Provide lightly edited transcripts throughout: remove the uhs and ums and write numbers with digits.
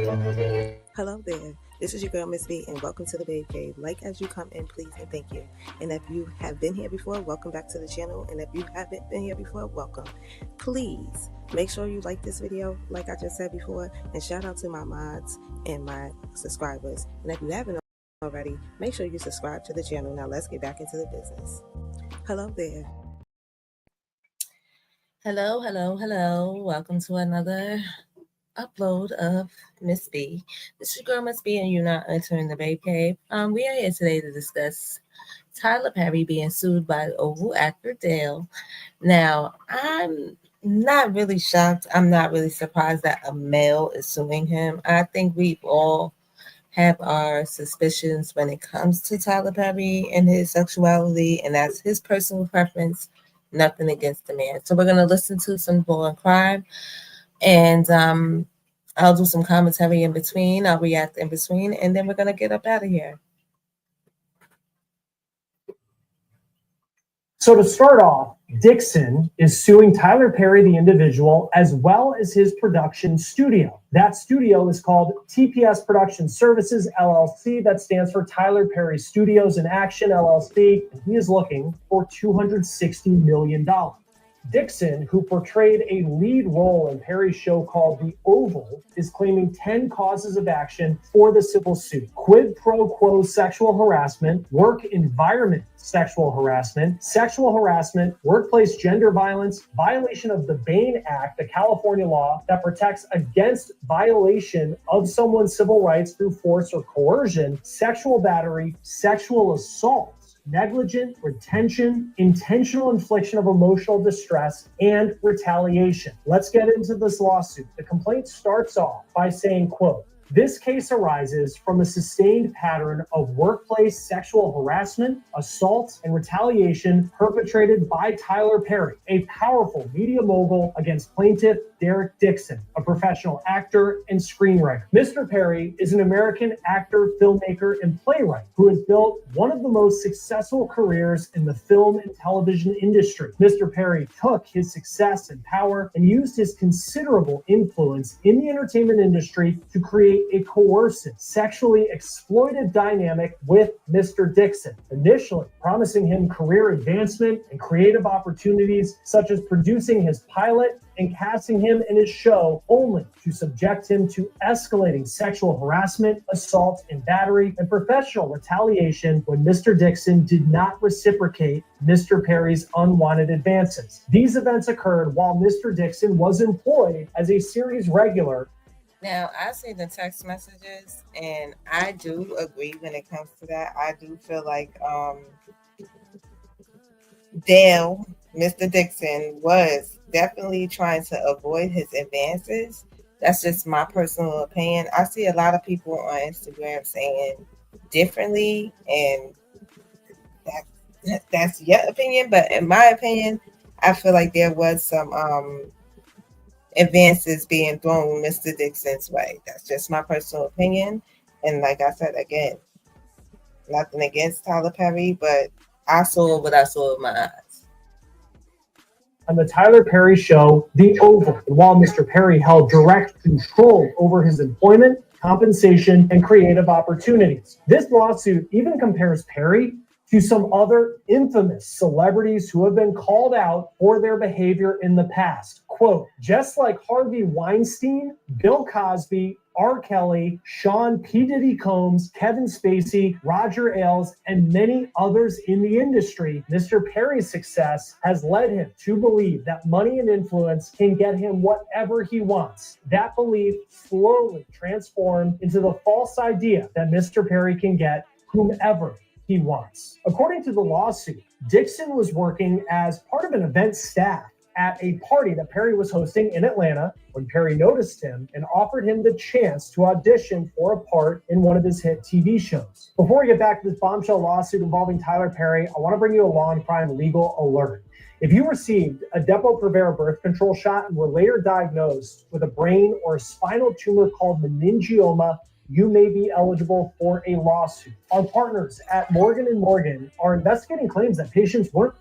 Hello there. This is your girl, Miss B, and welcome to the Babe Cave. Like as you come in, please and thank you. And if you have been here before, welcome back to the channel. And if you haven't been here before, welcome. Please make sure you like this video, like I just said before, and shout out to my mods and my subscribers. And if you haven't already, make sure you subscribe to the channel. Now let's get back into the business. Hello there. Hello. Welcome to another upload of Miss B. This is your girl Miss B, and you're not entering the Babe Cave. We are here today to discuss Tyler Perry being sued by the Oval actor Dale. Now, I'm not really shocked. I'm not really surprised that a male is suing him. I think we all have our suspicions when it comes to Tyler Perry and his sexuality, and that's his personal preference. Nothing against the man. So we're gonna listen to some Bull and Crime, and I'll do some commentary in between. I'll react in between, and then we're gonna get up out of here. So to start off, Dixon is suing Tyler Perry, the individual, as well as his production studio. That studio is called TPS Production Services, LLC. That stands for Tyler Perry Studios in Action, LLC. And he is looking for $260 million. Dixon, who portrayed a lead role in Perry's show called The Oval, is claiming 10 causes of action for the civil suit. Quid pro quo sexual harassment, work environment sexual harassment, workplace gender violence, violation of the Bain Act, the California law that protects against violation of someone's civil rights through force or coercion, sexual battery, sexual assault, negligent retention, intentional infliction of emotional distress, and retaliation. Let's get into this lawsuit. The complaint starts off by saying, quote, "This case arises from a sustained pattern of workplace sexual harassment, assault, and retaliation perpetrated by Tyler Perry, a powerful media mogul, against plaintiff Derek Dixon, a professional actor and screenwriter. Mr. Perry is an American actor, filmmaker, and playwright who has built one of the most successful careers in the film and television industry. Mr. Perry took his success and power and used his considerable influence in the entertainment industry to create a coercive, sexually exploitive dynamic with Mr. Dixon, initially promising him career advancement and creative opportunities, such as producing his pilot and casting him in his show, only to subject him to escalating sexual harassment, assault, and battery, and professional retaliation when Mr. Dixon did not reciprocate Mr. Perry's unwanted advances. These events occurred while Mr. Dixon was employed as a series regular. Now, I see the text messages, and I do agree when it comes to that. I do feel like Dale, Mr. Dixon, was definitely trying to avoid his advances. That's just my personal opinion. I see a lot of people on Instagram saying differently, and that's your opinion. But in my opinion, I feel like there was some advances being thrown Mr. Dixon's way. That's just my personal opinion. And like I said, again, nothing against Tyler Perry, but I saw what I saw with my eyes. On the Tyler Perry show, The Oval, while Mr. Perry held direct control over his employment, compensation, and creative opportunities. This lawsuit even compares Perry to some other infamous celebrities who have been called out for their behavior in the past. Quote, "Just like Harvey Weinstein, Bill Cosby, R. Kelly, Sean P. Diddy Combs, Kevin Spacey, Roger Ailes, and many others in the industry, Mr. Perry's success has led him to believe that money and influence can get him whatever he wants. That belief slowly transformed into the false idea that Mr. Perry can get whomever he wants." According to the lawsuit, Dixon was working as part of an event staff at a party that Perry was hosting in Atlanta when Perry noticed him and offered him the chance to audition for a part in one of his hit TV shows. Before we get back to this bombshell lawsuit involving Tyler Perry, I want to bring you a law and crime legal alert. If you received a Depo-Provera birth control shot and were later diagnosed with a brain or a spinal tumor called meningioma, you may be eligible for a lawsuit. Our partners at Morgan & Morgan are investigating claims that patients weren't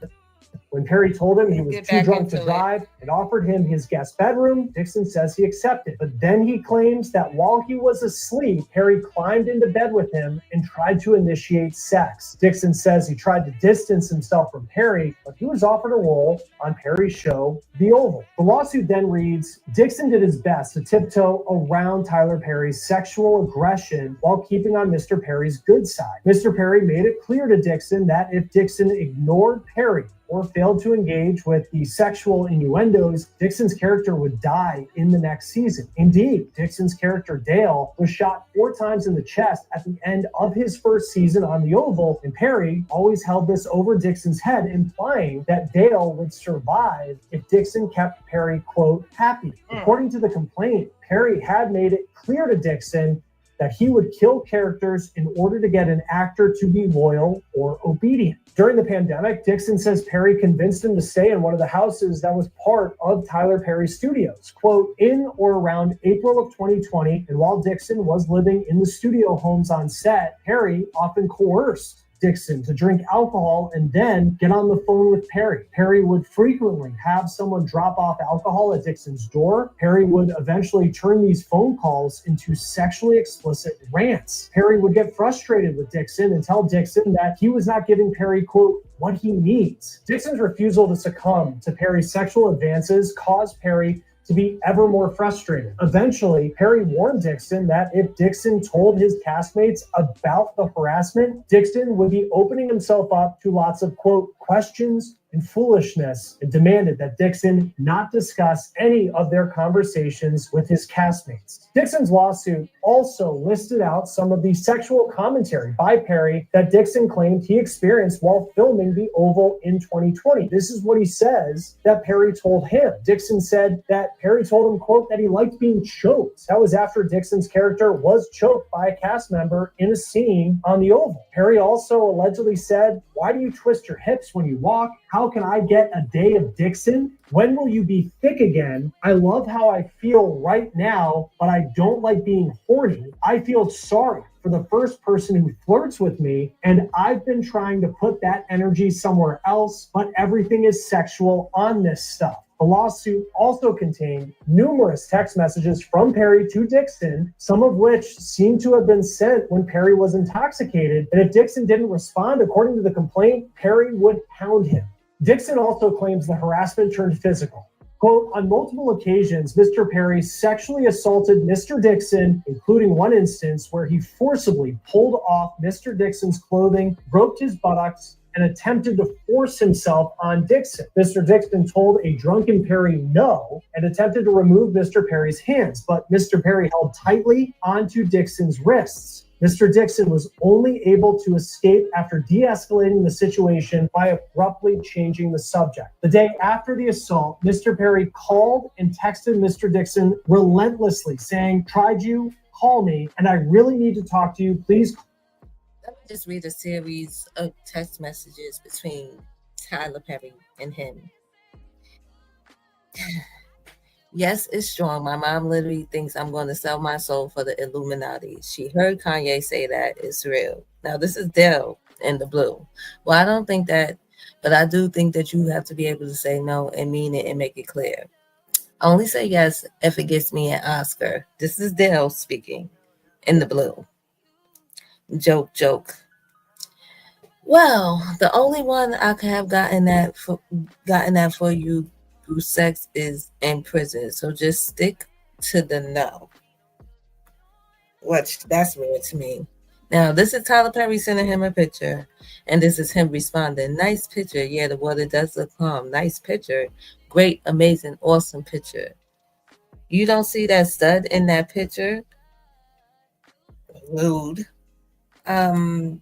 When Perry told him he was Get too back drunk to into it. drive and offered him his guest bedroom, Dixon says he accepted. But then he claims that while he was asleep, Perry climbed into bed with him and tried to initiate sex. Dixon says he tried to distance himself from Perry, but he was offered a role on Perry's show, The Oval. The lawsuit then reads, Dixon did his best to tiptoe around Tyler Perry's sexual aggression while keeping on Mr. Perry's good side. Mr. Perry made it clear to Dixon that if Dixon ignored Perry or failed to engage with the sexual innuendos, Dixon's character would die in the next season. Indeed, Dixon's character Dale was shot 4 times in the chest at the end of his first season on The Oval, and Perry always held this over Dixon's head, implying that Dale would survive if Dixon kept Perry, quote, happy. According to the complaint, Perry had made it clear to Dixon that he would kill characters in order to get an actor to be loyal or obedient. During the pandemic, Dixon says Perry convinced him to stay in one of the houses that was part of Tyler Perry's studios. Quote, in or around April of 2020, and while Dixon was living in the studio homes on set, Perry often coerced Dixon to drink alcohol and then get on the phone with Perry. Perry would frequently have someone drop off alcohol at Dixon's door. Perry would eventually turn these phone calls into sexually explicit rants. Perry would get frustrated with Dixon and tell Dixon that he was not giving Perry, quote, what he needs. Dixon's refusal to succumb to Perry's sexual advances caused Perry to be ever more frustrated. Eventually, Perry warned Dixon that if Dixon told his castmates about the harassment, Dixon would be opening himself up to lots of, quote, questions and foolishness, and demanded that Dixon not discuss any of their conversations with his castmates. Dixon's lawsuit also listed out some of the sexual commentary by Perry that Dixon claimed he experienced while filming The Oval in 2020. This is what he says that Perry told him. Dixon said that Perry told him, quote, that he liked being choked. That was after Dixon's character was choked by a cast member in a scene on The Oval. Perry also allegedly said, why do you twist your hips when you walk? How can I get a day of Dixon? When will you be thick again? I love how I feel right now, but I don't like being horny. I feel sorry for the first person who flirts with me, and I've been trying to put that energy somewhere else, but everything is sexual on this stuff. The lawsuit also contained numerous text messages from Perry to Dixon, some of which seemed to have been sent when Perry was intoxicated. And if Dixon didn't respond, according to the complaint, Perry would hound him. Dixon also claims the harassment turned physical. Quote, on multiple occasions, Mr. Perry sexually assaulted Mr. Dixon, including one instance where he forcibly pulled off Mr. Dixon's clothing, groped his buttocks, and attempted to force himself on Dixon. Mr. Dixon told a drunken Perry no and attempted to remove Mr. Perry's hands, but Mr. Perry held tightly onto Dixon's wrists. Mr. Dixon was only able to escape after de-escalating the situation by abruptly changing the subject. The day after the assault, Mr. Perry called and texted Mr. Dixon relentlessly, saying, tried you, call me, and I really need to talk to you. Please call. Let me just read a series of text messages between Tyler Perry and him. Yes, it's strong. My mom literally thinks I'm going to sell my soul for the Illuminati. She heard Kanye say that it's real. Now, this is Dell in the blue. Well, I don't think that, but I do think that you have to be able to say no and mean it and make it clear. I only say yes if it gets me an Oscar. This is Dell speaking in the blue. Joke, joke. Well, the only one I could have gotten that for you through sex is in prison. So just stick to the no. Which that's weird to me. Now, this is Tyler Perry sending him a picture, and this is him responding. Nice picture. Yeah, the water does look calm. Nice picture. Great, amazing, awesome picture. You don't see that stud in that picture? Rude.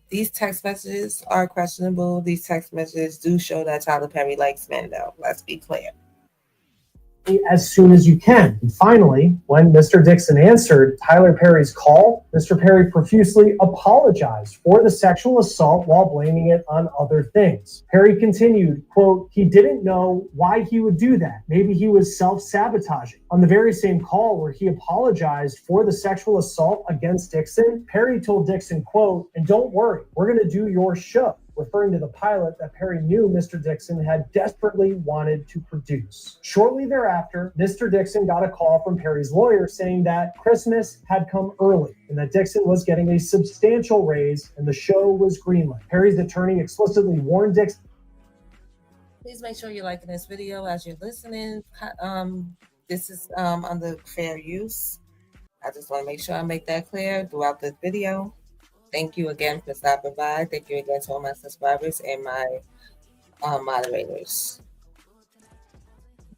These text messages are questionable. These text messages do show that Tyler Perry likes men, though. Let's be clear. As soon as you can. And finally, when Mr. Dixon answered Tyler Perry's call, Mr. Perry profusely apologized for the sexual assault while blaming it on other things. Perry continued, quote, he didn't know why he would do that. Maybe he was self-sabotaging. On the very same call where he apologized for the sexual assault against Dixon, Perry told Dixon, quote, and don't worry, we're going to do your show. referring to the pilot that Perry knew Mr. Dixon had desperately wanted to produce. Shortly thereafter, Mr. Dixon got a call from Perry's lawyer saying that Christmas had come early and that Dixon was getting a substantial raise and the show was greenlit. Perry's attorney explicitly warned Dixon. Please make sure you're liking this video as you're listening. This is under fair use. I just want to make sure I make that clear throughout this video. Thank you again for stopping by. Thank you again to all my subscribers and my moderators.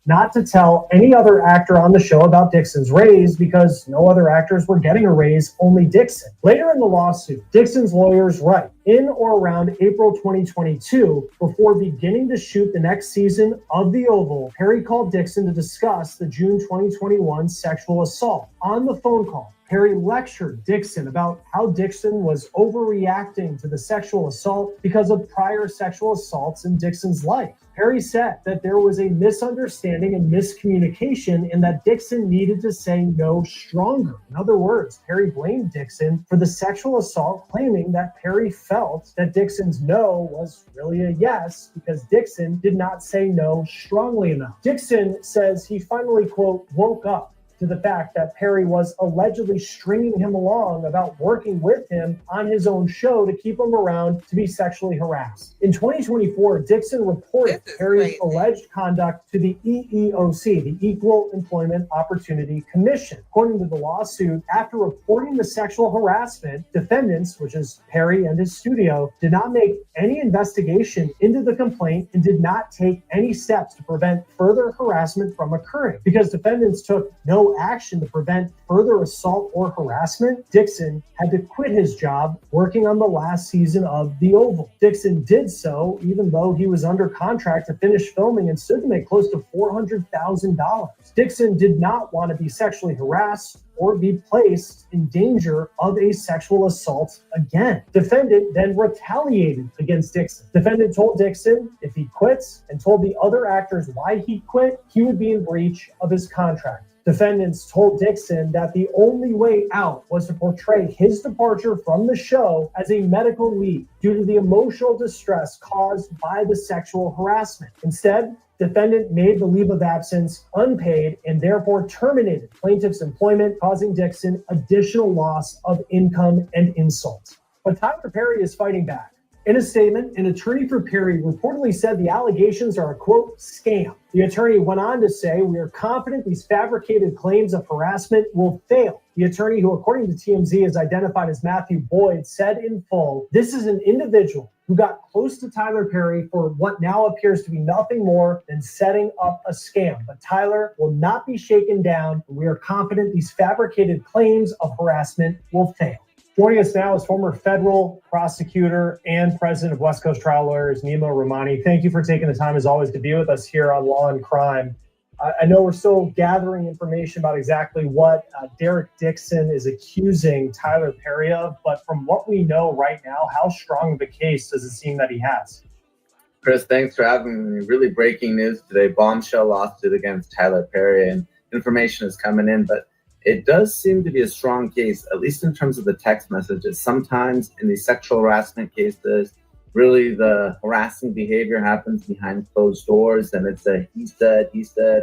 Not to tell any other actor on the show about Dixon's raise because no other actors were getting a raise, only Dixon. Later in the lawsuit, Dixon's lawyers write, in or around April 2022, before beginning to shoot the next season of The Oval, Perry called Dixon to discuss the June 2021 sexual assault. On the phone call, Perry lectured Dixon about how Dixon was overreacting to the sexual assault because of prior sexual assaults in Dixon's life. Perry said that there was a misunderstanding and miscommunication and that Dixon needed to say no stronger. In other words, Perry blamed Dixon for the sexual assault, claiming that Perry felt that Dixon's no was really a yes because Dixon did not say no strongly enough. Dixon says he finally, quote, woke up to the fact that Perry was allegedly stringing him along about working with him on his own show to keep him around to be sexually harassed. In 2024, Dixon reported Perry's alleged conduct to the EEOC, the Equal Employment Opportunity Commission. According to the lawsuit, after reporting the sexual harassment, defendants, which is Perry and his studio, did not make any investigation into the complaint and did not take any steps to prevent further harassment from occurring. Because defendants took no action to prevent further assault or harassment, Dixon had to quit his job working on the last season of The Oval. Dixon did so even though he was under contract to finish filming and stood to make close to $400,000. Dixon did not want to be sexually harassed or be placed in danger of a sexual assault again. Defendant then retaliated against Dixon. Defendant told Dixon if he quits and told the other actors why he quit, he would be in breach of his contract. Defendants told Dixon that the only way out was to portray his departure from the show as a medical leave due to the emotional distress caused by the sexual harassment. Instead, defendant made the leave of absence unpaid and therefore terminated plaintiff's employment, causing Dixon additional loss of income and insult. But Tyler Perry is fighting back. In a statement, an attorney for Perry reportedly said the allegations are a, quote, scam. The attorney went on to say, we are confident these fabricated claims of harassment will fail. The attorney, who according to TMZ is identified as Matthew Boyd, said in full, this is an individual who got close to Tyler Perry for what now appears to be nothing more than setting up a scam. But Tyler will not be shaken down. We are confident these fabricated claims of harassment will fail. Joining us now is former federal prosecutor and president of West Coast Trial Lawyers, Nima Rahmani. Thank you for taking the time, as always, to be with us here on Law and Crime. I know we're still gathering information about exactly what Derek Dixon is accusing Tyler Perry of, but from what we know right now, how strong of a case does it seem that he has? Chris, thanks for having me. Really breaking news today. Bombshell lawsuit against Tyler Perry, and information is coming in, but it does seem to be a strong case, at least in terms of the text messages. Sometimes in these sexual harassment cases, really the harassing behavior happens behind closed doors, and it's a he said,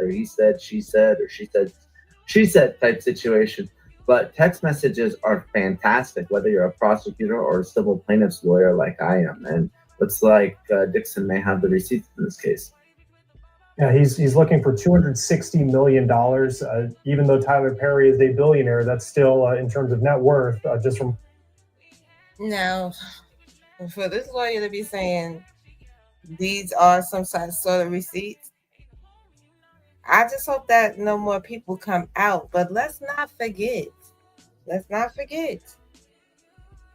or he said, she said, or she said type situation. But text messages are fantastic, whether you're a prosecutor or a civil plaintiff's lawyer like I am. And looks like Dixon may have the receipts in this case. Yeah, he's looking for $260 million. Even though Tyler Perry is a billionaire, that's still, in terms of net worth, just from... Now, for this lawyer to be saying these are some sort of receipts, I just hope that no more people come out. But let's not forget,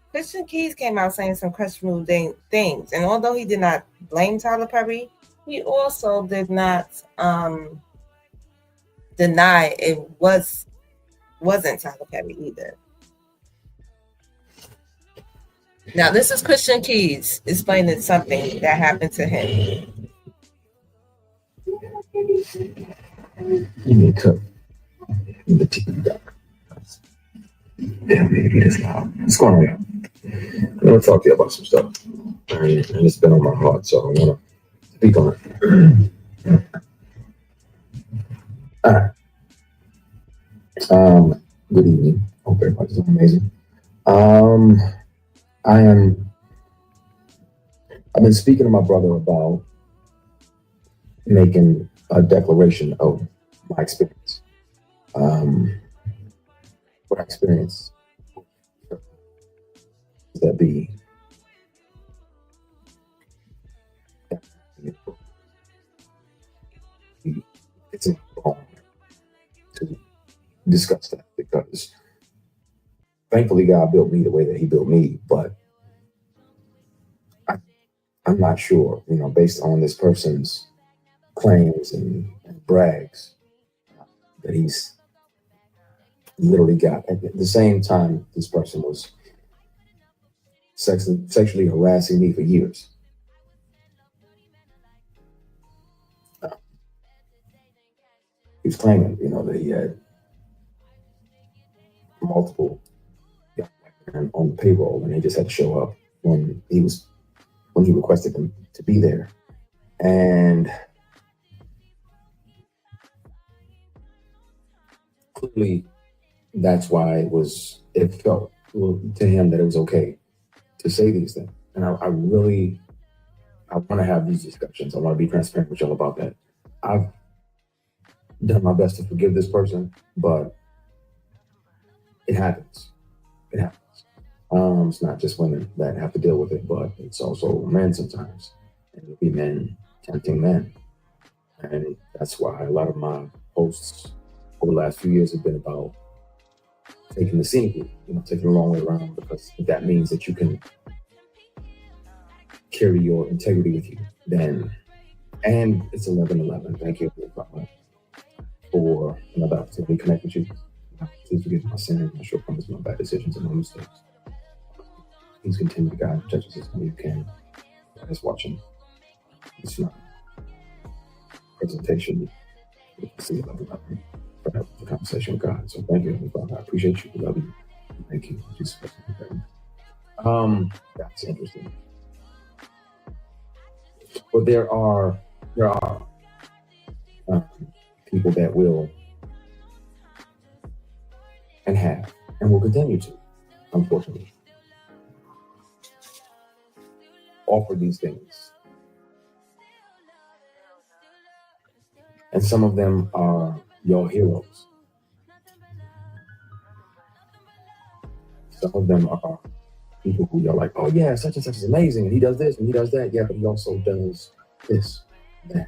Christian Keys came out saying some questionable things. And although he did not blame Tyler Perry, he also did not deny it wasn't Tyler Perry either. Now, this is Christian Keys explaining something that happened to him. You need to the TV doc. Damn, baby, it is loud. What's going on here? I want to talk to you about some stuff. and it's been on my heart, so I want to speak on it. All right. Good evening. Hope everybody's doing amazing. I've been speaking to my brother about making a declaration of my experience. What I experienced that be it's wrong to discuss that, because thankfully God built me the way that he built me, but I'm not sure, based on this person's claims and brags, that he's literally got. At the same time, this person was sexually harassing me for years. He was claiming, that he had multiple young men on the payroll, and they just had to show up when he requested them to be there. And clearly, that's why it felt to him that it was okay to say these things. And I want to have these discussions. I want to be transparent with y'all about that. I've done my best to forgive this person, but it happens. It happens. It's not just women that have to deal with it, but it's also men sometimes. And it'll be men tempting men. And that's why a lot of my posts over the last few years have been about taking the scenic route, taking the long way around, because if that means that you can carry your integrity with you, then, and it's 11/11. Thank you for another opportunity to connect with you. Please forgive my sin, my shortcomings, my bad decisions, and my mistakes. Please continue to guide and protect us as much as you can. Just watching. It's not presentation. It's 11/11. But have a conversation with God. So thank you, Heavenly Father. I appreciate you. I love you. Thank you. Jesus Christ. That's interesting. But there are people that will and have and will continue to, unfortunately, offer these things. And some of them are your heroes. Some of them are people who you're like, oh yeah, such and such is amazing, and he does this and he does that. Yeah, but he also does this, that.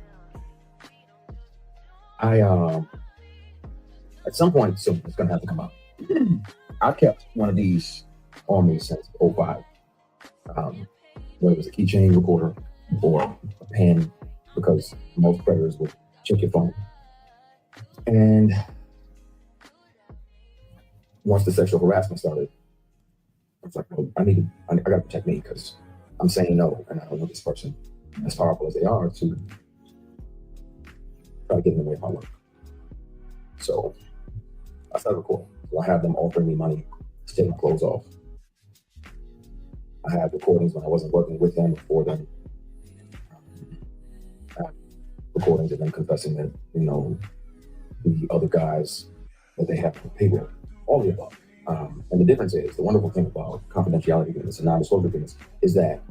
At some point soon, it's gonna have to come out. I kept one of these on me since 2005. Whether it was a keychain recorder or a pen, because most predators would check your phone. And once the sexual harassment started, I was like, well, I gotta protect me, because I'm saying no, and I don't want this person, as powerful as they are, to try to get in the way of my work. So I started recording. So I have them offering me money to take my clothes off. I had recordings when I wasn't working with them or for them. I had recordings of them confessing that, the other guys that they have payroll, all the above. And the difference is, the wonderful thing about confidentiality agreements and non-disclosure agreements is that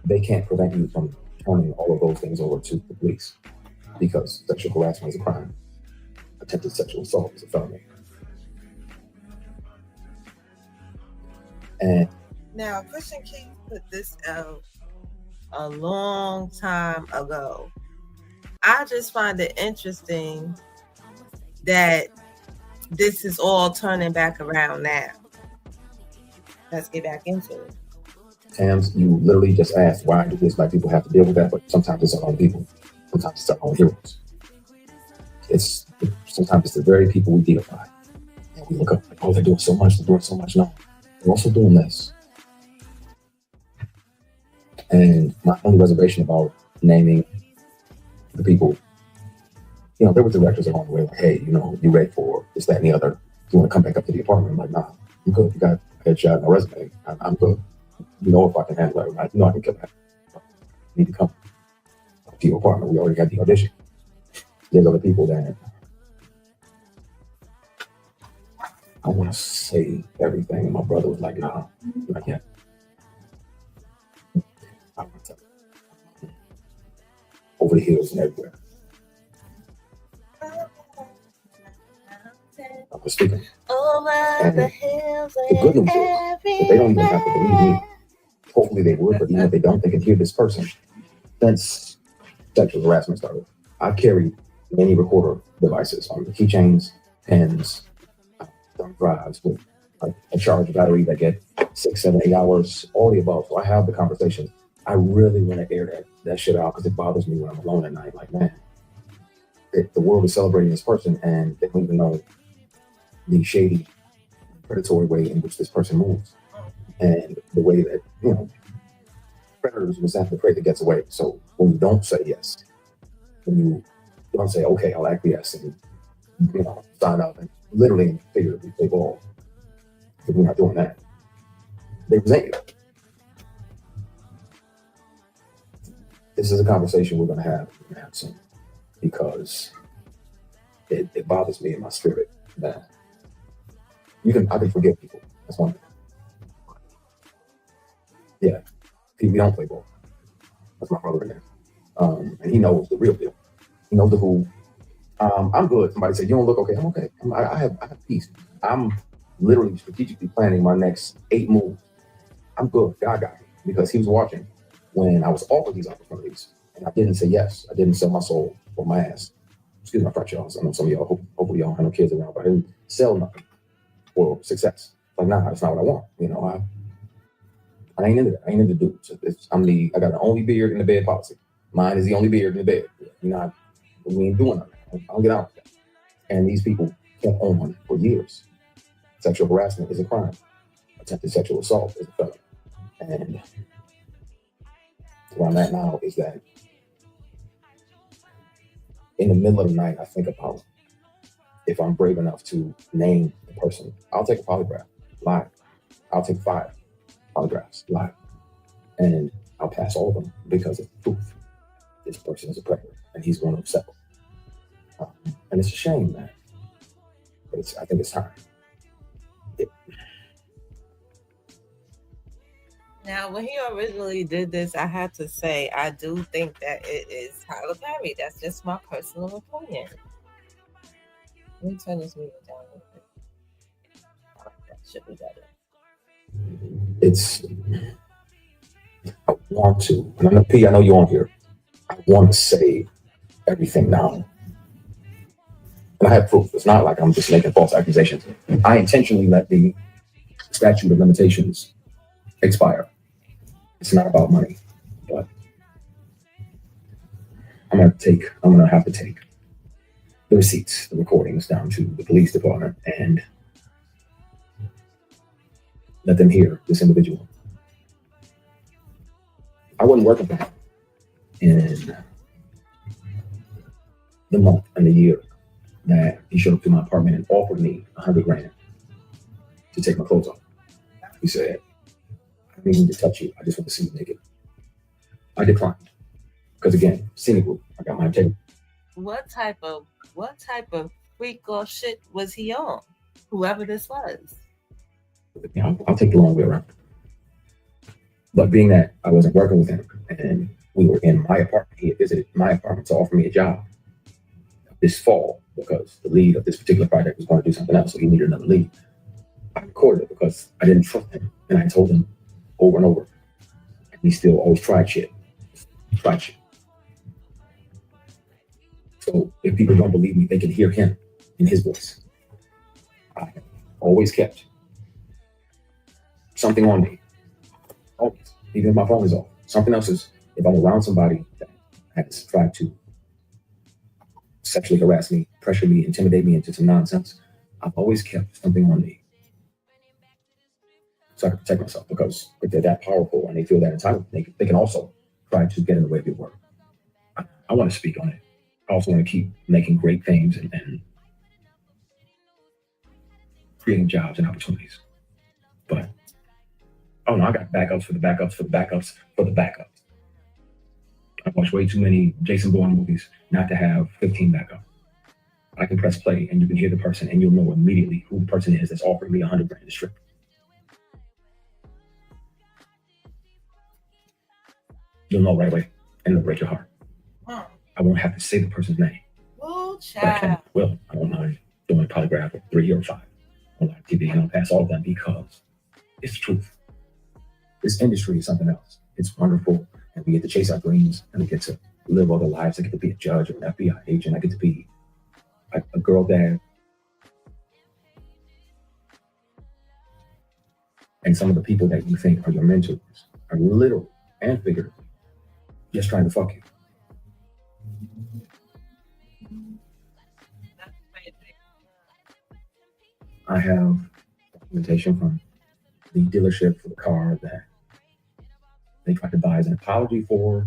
they can't prevent you from turning all of those things over to the police, because sexual harassment is a crime. Attempted sexual assault is a felony. And now, Christian Keith put this out a long time ago. I just find it interesting that this is all turning back around now. Let's get back into it. Tams, you literally just asked, why do these black people have to deal with that? But sometimes it's our own people. Sometimes it's our own heroes. Sometimes it's the very people we deify. And we look up, like, oh, they're doing so much. No, they're also doing this. And my only reservation about naming the people, there were directors along the way, like, hey, you ready for this, that, and the other. You want to come back up to the apartment? I'm like, nah, I'm good. You got a headshot and a resume. I'm good. You know if I can handle it or not. You know I can kill that. You need to come to your apartment. We already got the audition. There's other people that I want to say everything. And my brother was like, nah, not yet. I want to over the hills and everywhere. I was speaking. Over And the hills the good news is that they don't even have to believe me. Hopefully they would, but even if they don't, they can hear this person. Since sexual harassment started, I've carried many recorder devices on the keychains, pens, thumb drives with a charged battery that get 6, 7, 8 hours, all the above. So I have the conversations. I really want to air that shit out because it bothers me when I'm alone at night. Like, man, the world is celebrating this person and they don't even know the shady, predatory way in which this person moves. And the way that, predators resent the prey that gets away. So when you don't say yes, when you don't say, okay, I'll acquiesce and, sign up and literally and figuratively play ball, if we're not doing that, they resent you. This is a conversation we're going to have soon because it bothers me in my spirit that I can forgive people. That's one thing. Yeah, we don't play ball. That's my brother in there. And he knows the real deal. He knows the who. I'm good. Somebody said, you don't look okay. I'm okay. I have peace. I'm literally strategically planning my next 8 moves. I'm good. God got me because he was watching when I was offered these opportunities and I didn't say yes. I didn't sell my soul or my ass. Excuse my French, y'all. I know some of y'all, hopefully y'all have no kids around, but I didn't sell nothing for success. Like, nah, that's not what I want. I ain't into that. I ain't into dudes. I got the only beard in the bed policy. Mine is the only beard in the bed. We ain't doing nothing. I don't get out of that. And these people kept on for years. Sexual harassment is a crime. Attempted sexual assault is a felony. And where I'm at now is that in the middle of the night, I think about if I'm brave enough to name the person, I'll take a polygraph live. I'll take 5 polygraphs live. And I'll pass all of them because of proof. This person is a predator and he's going to settle. And it's a shame, man. But I think it's time. Now, when he originally did this, I have to say, I do think that it is Tyler Perry. That's just my personal opinion. Let me turn this music down a little bit. That should be better. I want to, and I'm a P, I know you're on here. I want to say everything now. And I have proof. It's not like I'm just making false accusations. I intentionally let the statute of limitations expire. It's not about money, but I'm gonna have to take the receipts, the recordings down to the police department and let them hear this individual. I wasn't working for him in the month and the year that he showed up to my apartment and offered me $100,000 to take my clothes off. He said, I don't need to touch you. I just want to see you naked. I declined. Because again, scenic group, I got my table. What type of freak or shit was he on? Whoever this was. I'll take the long way around. But being that I wasn't working with him and we were in my apartment, he had visited my apartment to offer me a job this fall because the lead of this particular project was going to do something else, so he needed another lead. I recorded it because I didn't trust him, and I told him over and over. And he still always tried shit. So if people don't believe me, they can hear him in his voice. I always kept something on me. Always. Even if my phone is off. Something else is, if I'm around somebody that has tried to sexually harass me, pressure me, intimidate me into some nonsense, I've always kept something on me. So I can protect myself, because if they're that powerful and they feel that entitled, they can also try to get in the way of your work. I want to speak on it. I also want to keep making great things and creating jobs and opportunities. But Oh no, I got backups for the backups for the backups for the backups. I've watched way too many Jason Bourne movies not to have 15 backups. I can press play and you can hear the person and you'll know immediately who the person is that's offering me $100 grand to strip. You'll know right away and it'll break your heart. I won't have to say the person's name. Oh, But I can. child. Will. I don't mind doing a polygraph of 3 or 5 on live TV and I'll pass all of them because it's the truth. This industry is something else. It's wonderful and we get to chase our dreams and we get to live other lives. I get to be a judge or an FBI agent. I get to be a girl dad. And some of the people that you think are your mentors are literal and figuratively just trying to fuck you. I have documentation from the dealership for the car that they tried to buy as an apology for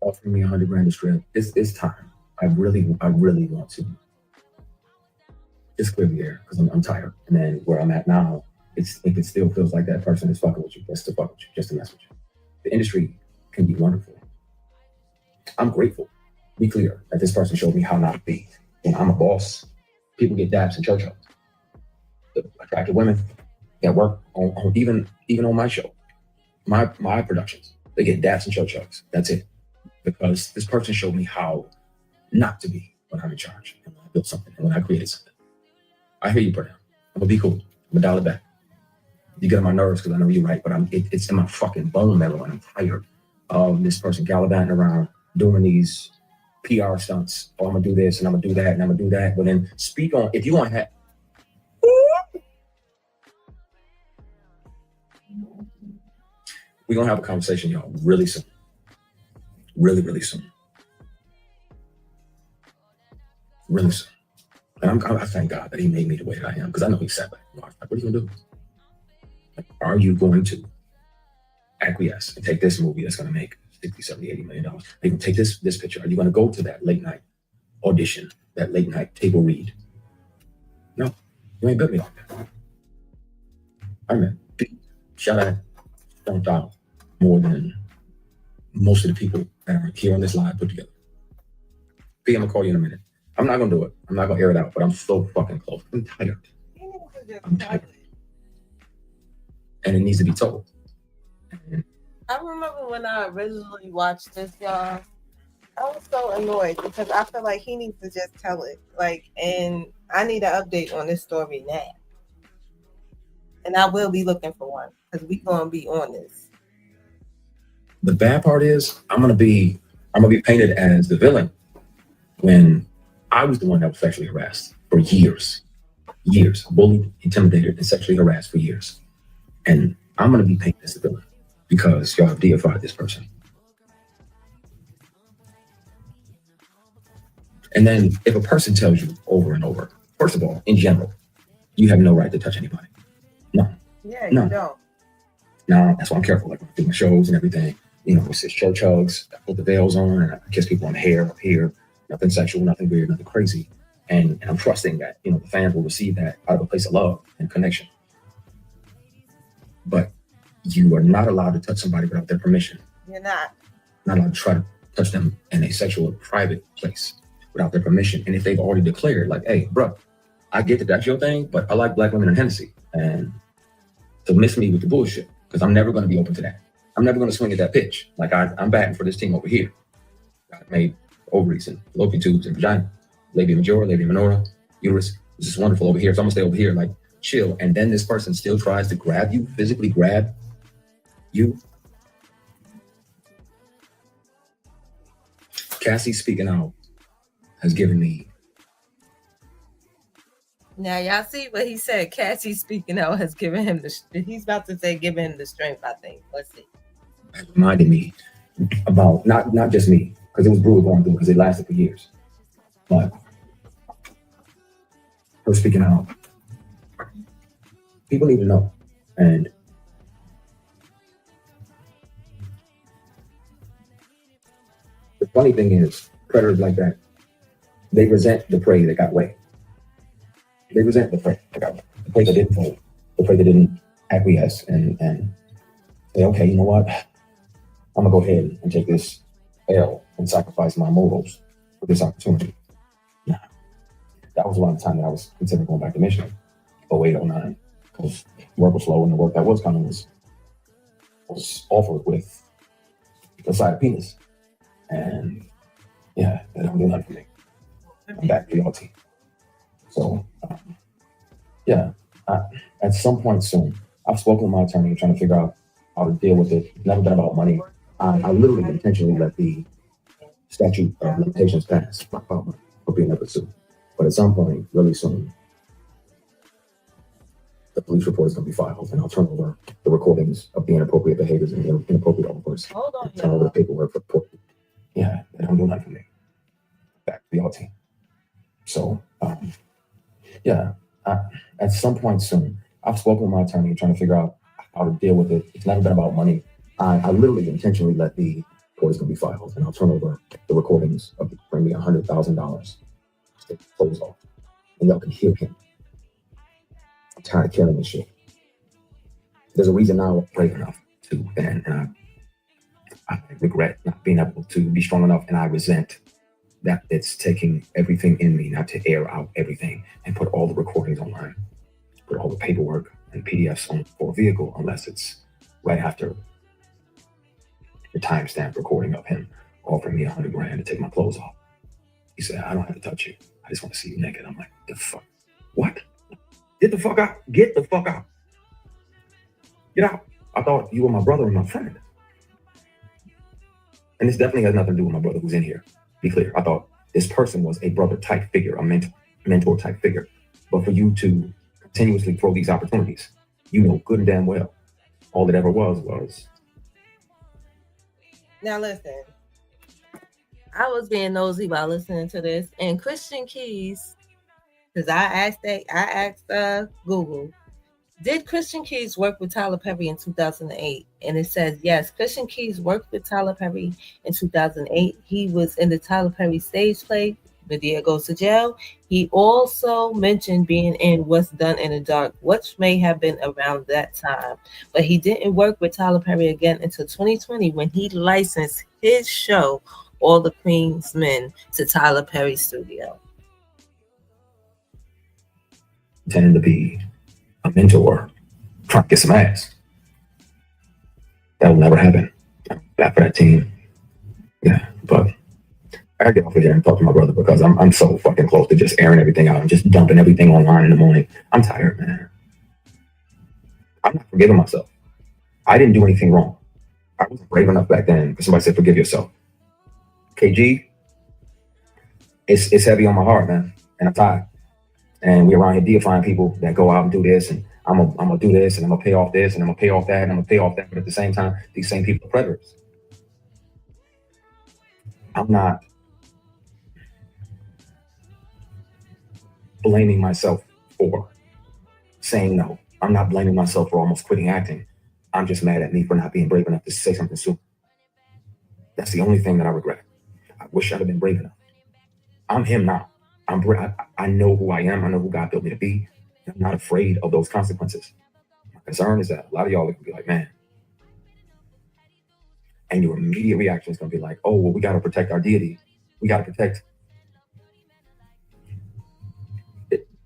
offering me $100 grand to strip. It's time. I really want to just clear the air because I'm tired. And then where I'm at now, if it still feels like that person is fucking with you, just to fuck with you, just to mess with you. The industry can be wonderful. I'm grateful. Be clear that this person showed me how not to be. When I'm a boss, people get dabs and church hugs. The attractive women that work on even on my show, my productions, they get dabs and church hugs. That's it. Because this person showed me how not to be when I'm in charge and when I built something and when I created something. I hear you, Bernard. I'm gonna be cool. I'm gonna dial it back. You get on my nerves because I know you're right, but it's in my fucking bone marrow and I'm tired of this person gallivanting around doing these PR stunts. Oh, I'm gonna do this and I'm gonna do that and I'm gonna do that. But then speak on, if you want to have, we're gonna have a conversation, y'all, really soon. Really soon. Really soon. And I thank God that he made me the way that I am, because I know he sat back. Like, what are you gonna do? Like, are you going to acquiesce and take this movie that's gonna make 60, 70, $80 million? Are you gonna take this picture? Are you gonna go to that late night audition, that late night table read? No, you ain't built me like that. I'm a big shot at stumped out more than most of the people that are here on this live put together. P, I'm gonna call you in a minute. I'm not gonna do it. I'm not gonna air it out, but I'm so fucking close. I'm tired. I'm tired. And it needs to be told. And I remember when I originally watched this, y'all, I was so annoyed because I feel like he needs to just tell it. Like, and I need an update on this story now. And I will be looking for one because we're gonna be on this. the bad part is I'm gonna be painted as the villain when I was the one that was sexually harassed for years, bullied, intimidated, and sexually harassed for years. And I'm gonna be painted as the villain because y'all have deified this person. And then if a person tells you over and over, first of all, in general, you have no right to touch anybody. No. Yeah, No. you don't. Now, that's why I'm careful. Like when I do my shows and everything, you know, it's church hugs, I put the veils on, and I kiss people on the hair up here. Nothing sexual, nothing weird, nothing crazy. And I'm trusting that, you know, the fans will receive that out of a place of love and connection. But you are not allowed to touch somebody without their permission. You're not. Not allowed to try to touch them in a sexual private place without their permission. And if they've already declared, like, hey, bro, I get that that's your thing, but I like black women and Hennessy. And so miss me with the bullshit, because I'm never going to be open to that. I'm never going to swing at that pitch. Like I'm batting for this team over here. I made ovaries and fallopian tubes and vagina, labia majora, labia minora, uterus. This is wonderful over here. So I'm gonna stay over here, like chill. And then this person still tries to grab you, physically grab you. Cassie speaking out has given me. Now y'all see what he said. Cassie speaking out has given him he's about to say giving him the strength, I think. Let's see. It reminded me about not just me, because it was brutal going through because it lasted for years. But her speaking out, people need to know. And the funny thing is, predators like that, they resent the prey that got away. They resent the prey that got away, the prey that didn't fold, the prey that didn't acquiesce and say, okay, you know what? I'm gonna go ahead and take this L and sacrifice my morals for this opportunity. Nah, that was around the time that I was considering going back to Michigan, 08, 09, because work was slow and the work that was coming was offered with the side of penis. And yeah, that don't do nothing for me. I'm back to y'all team. So yeah, at some point soon, I've spoken to my attorney trying to figure out how to deal with it. It's never been about money. I literally intentionally let the statute of limitations pass for being able to sue. But at some point, really soon, the police report is going to be filed, and I'll turn over the recordings of the inappropriate behaviors and the inappropriate offers. Hold on, Turn over the paperwork for report. Yeah, they don't do nothing for me. Back to the y'all team. So, yeah, at some point soon, I've spoken with my attorney trying to figure out how to deal with it. It's never been about money. I literally intentionally let the report is going to be filed, and I'll turn over the recordings of bring me $100,000 to close off, and y'all can hear him. I'm tired of carrying this shit. There's a reason now I'm brave enough to, and I regret not being able to be strong enough, and I resent that it's taking everything in me not to air out everything and put all the recordings online, put all the paperwork and PDFs on for a vehicle, unless it's right after the timestamp recording of him offering me $100,000 to take my clothes off. He said, I don't have to touch you. I just want to see you naked. I'm like, the fuck? What? Get the fuck out. Get the fuck out. Get out. I thought you were my brother and my friend. And this definitely has nothing to do with my brother who's in here. Be clear. I thought this person was a brother type figure, a mentor type figure. But for you to continuously throw these opportunities, you know good and damn well, all it ever was. Now listen, I was being nosy while listening to this, and Christian Keys, because I asked Google, did Christian Keys work with Tyler Perry in 2008? And it says yes, Christian Keys worked with Tyler Perry in 2008. He was in the Tyler Perry stage play, Medea Goes to Jail. He also mentioned being in What's Done in the Dark, which may have been around that time. But he didn't work with Tyler Perry again until 2020 when he licensed his show, All the Queen's Men, to Tyler Perry studio. Tending to be a mentor trying to get some ass. That will never happen. I'm back for that team. Yeah, but I gotta get off of here and talk to my brother because I'm so fucking close to just airing everything out and just dumping everything online in the morning. I'm tired, man. I'm not forgiving myself. I didn't do anything wrong. I wasn't brave enough back then because somebody said forgive yourself. KG, it's heavy on my heart, man, and I'm tired. And we're around here deifying people that go out and do this, and I'm gonna do this, and I'm gonna pay off this, and I'm gonna pay off that, and I'm gonna pay off that. But at the same time, these same people are predators. I'm not blaming myself for saying no. I'm not blaming myself for almost quitting acting. I'm just mad at me for not being brave enough to say something soon. That's the only thing that I regret. I wish I'd have been brave enough. I'm him now. I know who I am. I know who God built me to be. I'm not afraid of those consequences. My concern is that a lot of y'all are gonna be like, man, and your immediate reaction is gonna be like, oh, well, we gotta protect our deity. We gotta protect.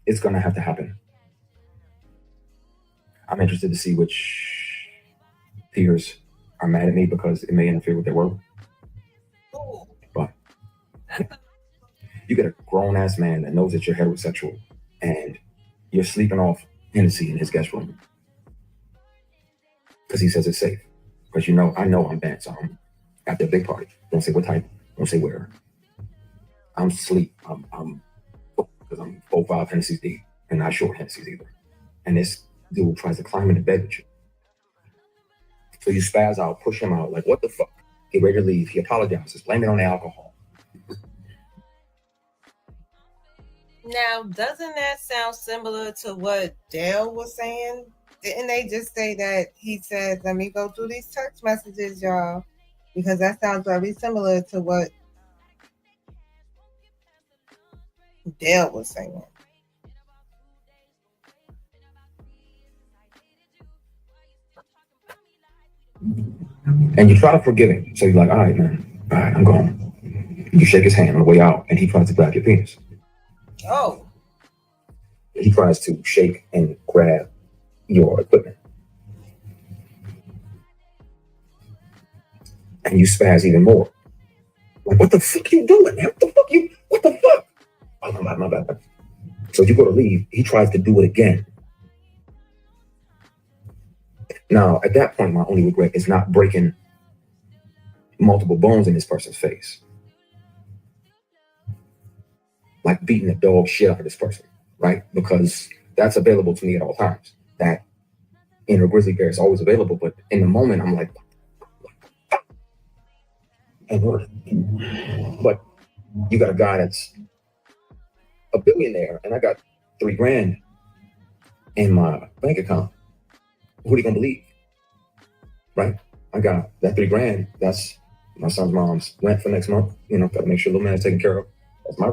It's gonna have to happen. I'm interested to see which peers are mad at me because it may interfere with their work. But you get a grown ass man that knows that you're heterosexual and you're sleeping off Hennessy in his guest room because he says it's safe. Because I know I'm bad, so I'm at their big party. Don't say what type, don't say where. I'm sleep. I'm because I'm 4-5 Hennessy's deep and not short Hennessy's either. And this dude tries to climb into bed with you. So you spaz out, push him out, like, what the fuck? Get ready to leave. He apologizes, blame it on the alcohol. Now, doesn't that sound similar to what Dale was saying? Didn't they just say that he said, let me go through these text messages, y'all? Because that sounds very similar to what Dale was saying. And you try to forgive him. So you're like, all right, man, all right, I'm going. You shake his hand on the way out, and he tries to grab your penis. Oh. He tries to shake and grab your equipment. And you spaz even more. Like, what the fuck you doing? What the fuck? Oh, my bad. So you go to leave, he tries to do it again. Now, at that point, my only regret is not breaking multiple bones in this person's face. Like beating the dog shit out of this person, right? Because that's available to me at all times. That inner grizzly bear is always available, but in the moment, I'm like, but you got a guy that's a billionaire, and I got $3 grand in my bank account. Who are you gonna believe? Right? I got that $3 grand. That's my son's mom's rent for next month. Gotta make sure little man's taken care of. That's my.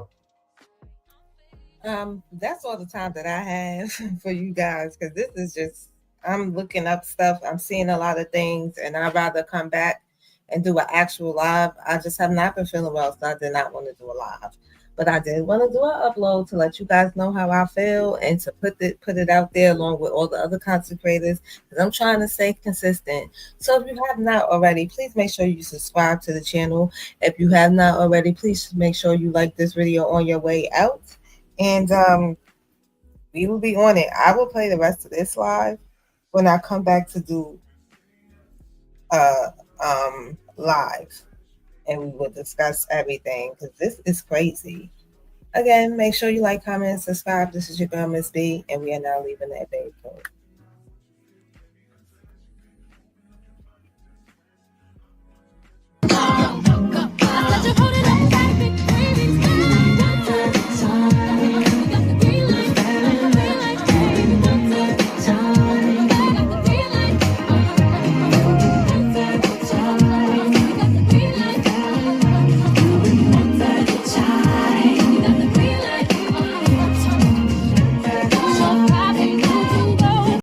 That's all the time that I have for you guys, because this is just, I'm looking up stuff, I'm seeing a lot of things, and I'd rather come back and do an actual live. I just have not been feeling well, so I did not want to do a live. But I did want to do an upload to let you guys know how I feel and to put it out there along with all the other content creators, because I'm trying to stay consistent. So if you have not already, please make sure you subscribe to the channel. If you have not already, please make sure you like this video on your way out. And we will be on it. I will play the rest of this live when I come back to do live, and we will discuss everything, because this is crazy. Again, make sure you like, comment, and subscribe. This is your girl, Miss B, and we are now leaving that baby.